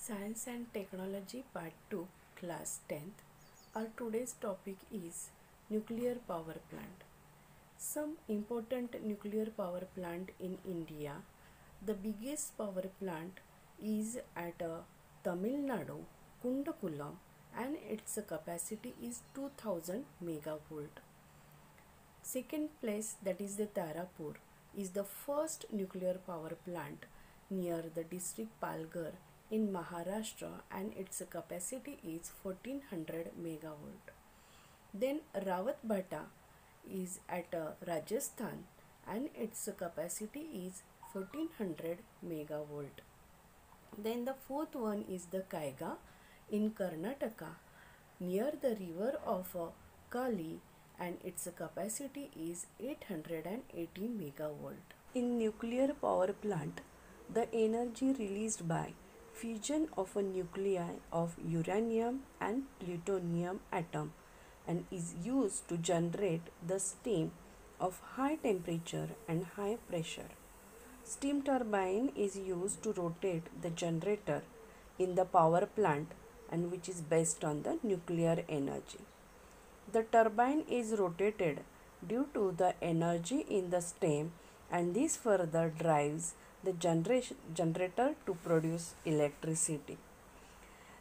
Science and Technology Part 2, Class 10th. Our today's topic is Nuclear Power Plant. Some important nuclear power plant in India. The biggest power plant is at Tamil Nadu, Kundakulam, and its capacity is 2000 megavolt. Second place, that is the Tarapur, is the first nuclear power plant near the district Palghar in Maharashtra, and its capacity is 1400 megavolt. Then Rawatbhata is at Rajasthan, and its capacity is 1400 megavolt. Then the fourth one is the Kaiga in Karnataka near the river of Kali, and its capacity is 880 megavolt. In nuclear power plant, the energy released by fusion of a nuclei of uranium and plutonium atom and is used to generate the steam of high temperature and high pressure. Steam turbine is used to rotate the generator in the power plant and which is based on the nuclear energy. The turbine is rotated due to the energy in the steam, and this further drives the generator to produce electricity.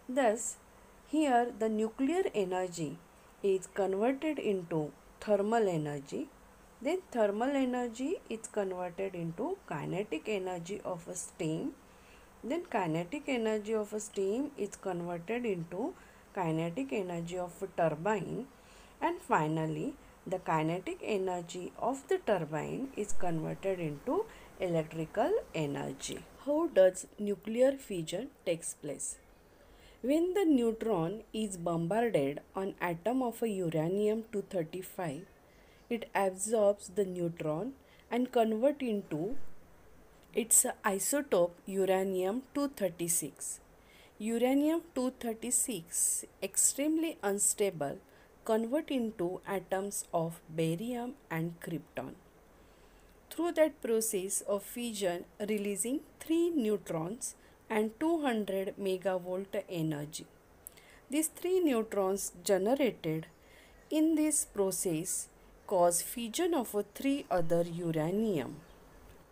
Thus, here the nuclear energy is converted into thermal energy. Then thermal energy is converted into kinetic energy of a steam. Then kinetic energy of a steam is converted into kinetic energy of a turbine. And finally, the kinetic energy of the turbine is converted into electrical energy. How does nuclear fission takes place? When the neutron is bombarded on atom of a uranium-235, it absorbs the neutron and convert into its isotope uranium-236. Uranium-236, extremely unstable, convert into atoms of barium and krypton. Through that process of fission, releasing 3 neutrons and 200 megavolt energy. These 3 neutrons generated in this process cause fission of 3 other uranium.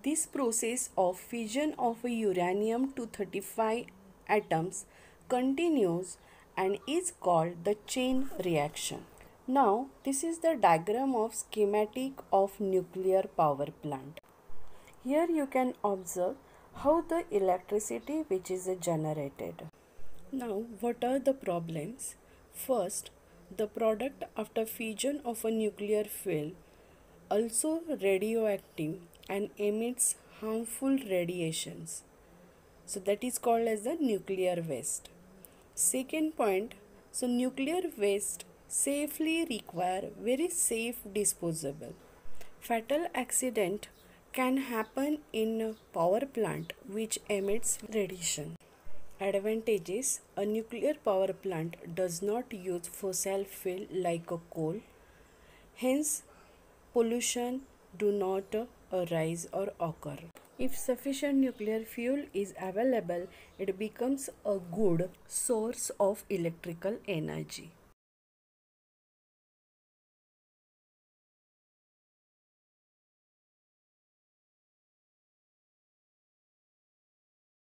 This process of fission of uranium-235 atoms continues and is called the chain reaction. Now, this is the diagram of schematic of nuclear power plant. Here you can observe how the electricity which is generated. Now, what are the problems? First, the product after fission of a nuclear fuel also radioactive and emits harmful radiations. So that is called as the nuclear waste. Second point, so nuclear waste safely require very safe disposable. Fatal accident can happen in a power plant which emits radiation. Advantages: a nuclear power plant does not use fossil fuel like a coal, hence pollution do not arise or occur. If sufficient nuclear fuel is available, it becomes a good source of electrical energy.